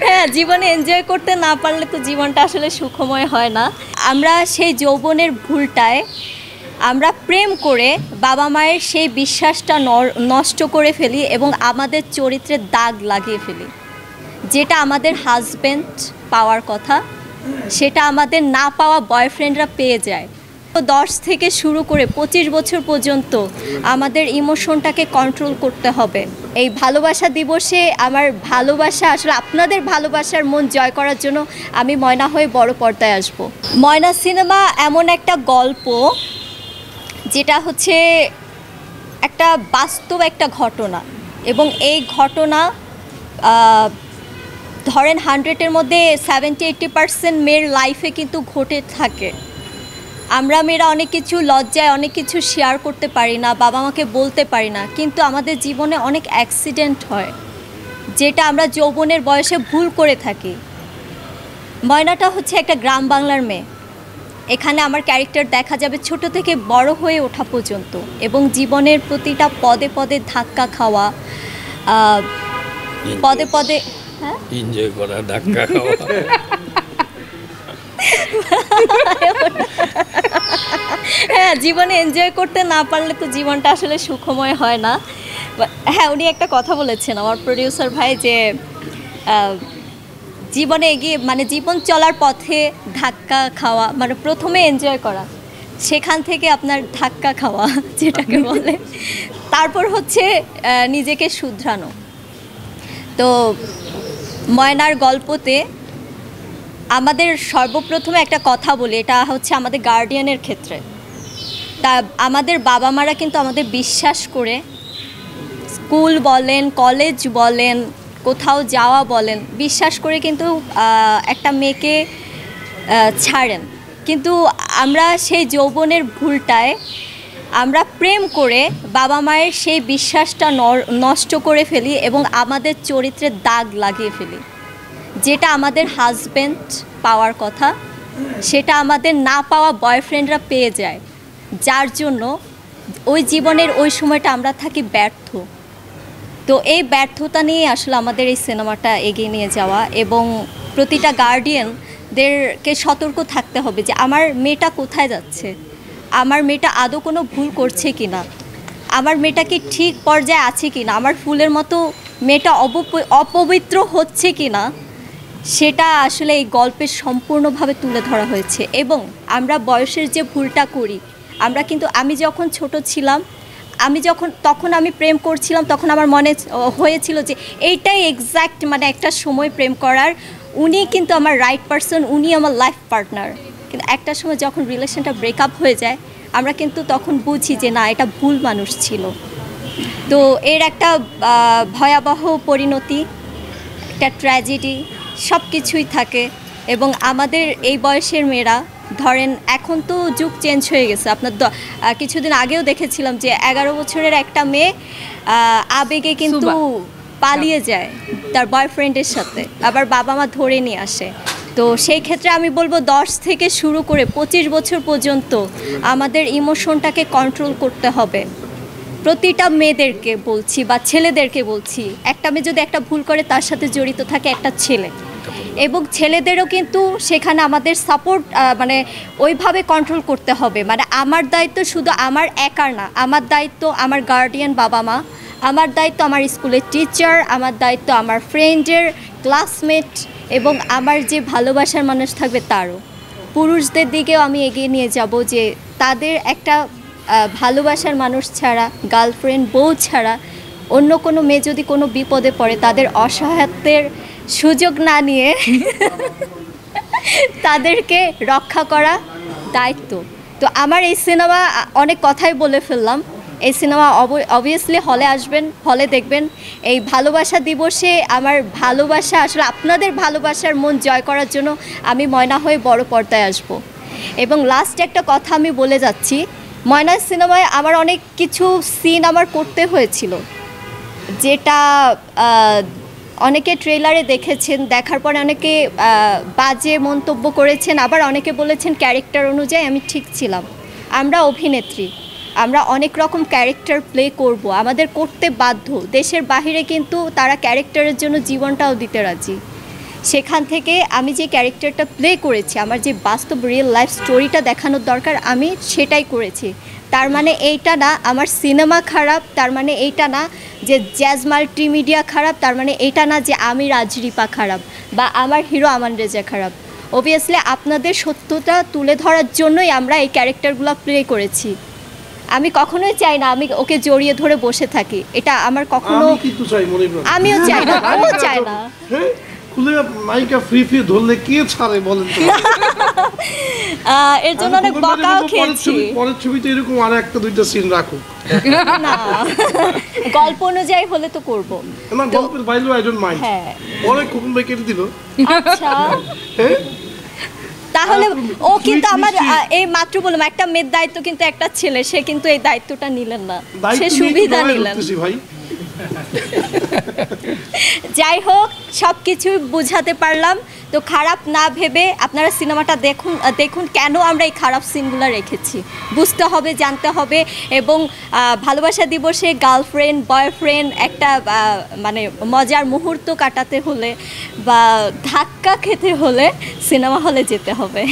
হ্যাঁ, জীবনে এনজয় করতে না পারলে তো জীবনটা আসলে সুখময় হয় না। আমরা সেই যৌবনের ভুলটায় আমরা প্রেম করে বাবা মায়ের সেই বিশ্বাসটা নষ্ট করে ফেলি এবং আমাদের চরিত্রে দাগ লাগিয়ে ফেলি। যেটা আমাদের হাজব্যান্ড পাওয়ার কথা সেটা আমাদের না পাওয়া বয়ফ্রেন্ডরা পেয়ে যায়। 10 থেকে শুরু করে 25 বছর পর্যন্ত আমাদের ইমোশনটাকে কন্ট্রোল করতে হবে। এই ভালোবাসা দিবসে আমার ভালোবাসা আসলে আপনাদের ভালোবাসার মন জয় করার জন্য আমি ময়না হয়ে বড় পর্দায় আসব। ময়না সিনেমা এমন একটা গল্প যেটা হচ্ছে একটা বাস্তব একটা ঘটনা, এবং এই ঘটনা ধরেন 100-এর মধ্যে 70-80% মেয়ের লাইফে কিন্তু ঘটে থাকে। আমরা মেয়েরা অনেক কিছু লজ্জায় অনেক কিছু শেয়ার করতে পারি না, বাবা মাকে বলতে পারি না, কিন্তু আমাদের জীবনে অনেক অ্যাক্সিডেন্ট হয় যেটা আমরা যৌবনের বয়সে ভুল করে থাকি। ময়নাটা হচ্ছে একটা গ্রাম বাংলার মেয়ে। এখানে আমার ক্যারেক্টার দেখা যাবে ছোট থেকে বড় হয়ে ওঠা পর্যন্ত, এবং জীবনের প্রতিটা পদে পদে ধাক্কা খাওয়া, পদে পদে এনজয় করা, ধাক্কা খাওয়া। হ্যাঁ, জীবনে এনজয় করতে না পারলে তো জীবনটা আসলে সুখময় হয় না। হ্যাঁ, উনি একটা কথা বলেছেন আমার প্রডিউসার ভাই যে জীবনে এগিয়ে মানে জীবন চলার পথে ধাক্কা খাওয়া মানে প্রথমে এনজয় করা, সেখান থেকে আপনার ধাক্কা খাওয়া যেটাকে বলে, তারপর হচ্ছে নিজেকে শুধরানো। তো ময়নার গল্পতে আমাদের সর্বপ্রথমে একটা কথা বলি, এটা হচ্ছে আমাদের গার্ডিয়ানের ক্ষেত্রে। তা আমাদের বাবা মারা কিন্তু আমাদের বিশ্বাস করে স্কুল বলেন, কলেজ বলেন, কোথাও যাওয়া বলেন, বিশ্বাস করে কিন্তু একটা মেয়েকে ছাড়েন। কিন্তু আমরা সেই যৌবনের ভুলটায় আমরা প্রেম করে বাবা মায়ের সেই বিশ্বাসটা নষ্ট করে ফেলি এবং আমাদের চরিত্রে দাগ লাগিয়ে ফেলি। যেটা আমাদের হাজব্যান্ড পাওয়ার কথা সেটা আমাদের না পাওয়া বয়ফ্রেন্ডরা পেয়ে যায়, যার জন্য ওই জীবনের ওই সময়টা আমরা থাকি ব্যর্থ। তো এই ব্যর্থতা নিয়ে আসলে আমাদের এই সিনেমাটা এগিয়ে নিয়ে যাওয়া, এবং প্রতিটা গার্ডিয়ানদেরকে সতর্ক থাকতে হবে যে আমার মেয়েটা কোথায় যাচ্ছে, আমার মেয়েটা আদৌ কোনো ভুল করছে কি না, আমার মেয়েটা কি ঠিক পর্যায়ে আছে কি না, আমার ফুলের মতো মেয়েটা অপবিত্র হচ্ছে কি না, সেটা আসলে এই গল্পের সম্পূর্ণভাবে তুলে ধরা হয়েছে। এবং আমরা বয়সের যে ভুলটা করি, আমরা কিন্তু আমি যখন ছোট ছিলাম, তখন আমি প্রেম করছিলাম, তখন আমার মনে হয়েছিল যে এইটাই এক্স্যাক্ট মানে একটা সময় প্রেম করার, উনি কিন্তু আমার রাইট পারসন, উনি আমার লাইফ পার্টনার। কিন্তু একটা সময় যখন রিলেশনটা ব্রেকআপ হয়ে যায়, আমরা কিন্তু তখন বুঝি যে না, এটা ভুল মানুষ ছিল। তো এর একটা ভয়াবহ পরিণতি, একটা ট্র্যাজেডি সব কিছুই থাকে। এবং আমাদের এই বয়সের মেয়েরা ধরেন, এখন তো যুগ চেঞ্জ হয়ে গেছে। আপনার কিছুদিন আগেও দেখেছিলাম যে 11 বছরের একটা মেয়ে আবেগে কিন্তু পালিয়ে যায় তার বয়ফ্রেন্ডের সাথে, আবার বাবা মা ধরে নিয়ে আসে। তো সেই ক্ষেত্রে আমি বলবো 10 থেকে শুরু করে 25 বছর পর্যন্ত আমাদের ইমোশনটাকে কন্ট্রোল করতে হবে। প্রতিটা মেয়েদেরকে বলছি বা ছেলেদেরকে বলছি, একটা মেয়ে যদি একটা ভুল করে তার সাথে জড়িত থাকে একটা ছেলে, এবং ছেলেদেরও কিন্তু সেখানে আমাদের সাপোর্ট মানে ওইভাবে কন্ট্রোল করতে হবে। মানে আমার দায়িত্ব শুধু আমার একার না, আমার দায়িত্ব আমার গার্ডিয়ান বাবা মা, আমার দায়িত্ব আমার স্কুলের টিচার, আমার দায়িত্ব আমার ফ্রেন্ডের, ক্লাসমেট, এবং আমার যে ভালোবাসার মানুষ থাকবে তারও। পুরুষদের দিকেও আমি এগিয়ে নিয়ে যাব যে তাদের একটা ভালোবাসার মানুষ ছাড়া, গার্লফ্রেন্ড বউ ছাড়া অন্য কোনো মেয়ে যদি কোনো বিপদে পড়ে, তাদের অসহায়ত্বের সুযোগ না নিয়ে তাদেরকে রক্ষা করা দায়িত্ব। তো আমার এই সিনেমা, অনেক কথাই বলে ফেললাম, এই সিনেমা অবভিয়াসলি হলে আসবেন, হলে দেখবেন। এই ভালোবাসা দিবসে আমার ভালোবাসা আসলে আপনাদের ভালোবাসার মন জয় করার জন্য আমি ময়না হয়ে বড় পর্দায় আসব। এবং লাস্ট একটা কথা আমি বলে যাচ্ছি, ময়না সিনেমায় আমার অনেক কিছু সিন আমার করতে হয়েছিল, যেটা অনেকে ট্রেলারে দেখেছেন, দেখার পরে অনেকে বাজে মন্তব্য করেছেন, আবার অনেকে বলেছেন ক্যারেক্টার অনুযায়ী আমি ঠিক ছিলাম। আমরা অভিনেত্রী, আমরা অনেক রকম ক্যারেক্টার প্লে করব, আমাদের করতে বাধ্য। দেশের বাহিরে কিন্তু তারা ক্যারেক্টারের জন্য জীবনটাও দিতে রাজি। সেখান থেকে আমি যে ক্যারেক্টারটা প্লে করেছি, আমার যে বাস্তব রিয়েল লাইফ স্টোরিটা দেখানোর দরকার আমি সেটাই করেছি। তার মানে এইটা না আমার সিনেমা খারাপ, তার মানে এইটা না যে জ্যাজ মাল্টিমিডিয়া খারাপ, তার মানে এইটা না যে আমি রাজরিপা খারাপ বা আমার হিরো আমান রেজা খারাপ। অবভিয়াসলি আপনাদের সত্যতা তুলে ধরার জন্যই আমরা এই ক্যারেক্টারগুলো প্লে করেছি। আমি কখনোই চাই না আমি ওকে জড়িয়ে ধরে বসে থাকি, এটা আমার কখনো, আমি কিন্তু চাই মনে প্রাণে। আমিও চাই না, ও চায় না। হ্যাঁ, খুলে নায়িকা ফ্রি ফ্রি ধরলে কে ছাড়ে বলেন তো? এর জন্য অনেক বকাও খেয়েছি। পরের ছবিতে এরকম আর একটা দুইটা সিন রাখো না, গল্প অনুযায়ী হলে তো করব না, গল্পের বাইরেও আই ডোন্ট মাইন্ড। হ্যাঁ, অনেক খুকুন ভাই কেটে দিল। আচ্ছা হ্যাঁ, তাহলে ও কিন্তু Sweet আমার মিষ্টি। এই মাত্র বললাম একটা মেয়ের দায়িত্ব কিন্তু একটা ছেলে, সে কিন্তু এই দায়িত্বটা নিলেন না, সে দায়িত্ব নিয়ে সুবিধা লড়াই নিলেন। করতেছি ভাই। যাই হোক, সব কিছু বুঝাতে পারলাম। তো খারাপ না ভেবে আপনারা সিনেমাটা দেখুন কেন আমরা এই খারাপ সিনগুলো রেখেছি, বুঝতে হবে, জানতে হবে। এবং ভালোবাসা দিবসে গার্লফ্রেন্ড বয়ফ্রেন্ড একটা মানে মজার মুহূর্ত কাটাতে হলে বা ধাক্কা খেতে হলে সিনেমা হলে যেতে হবে।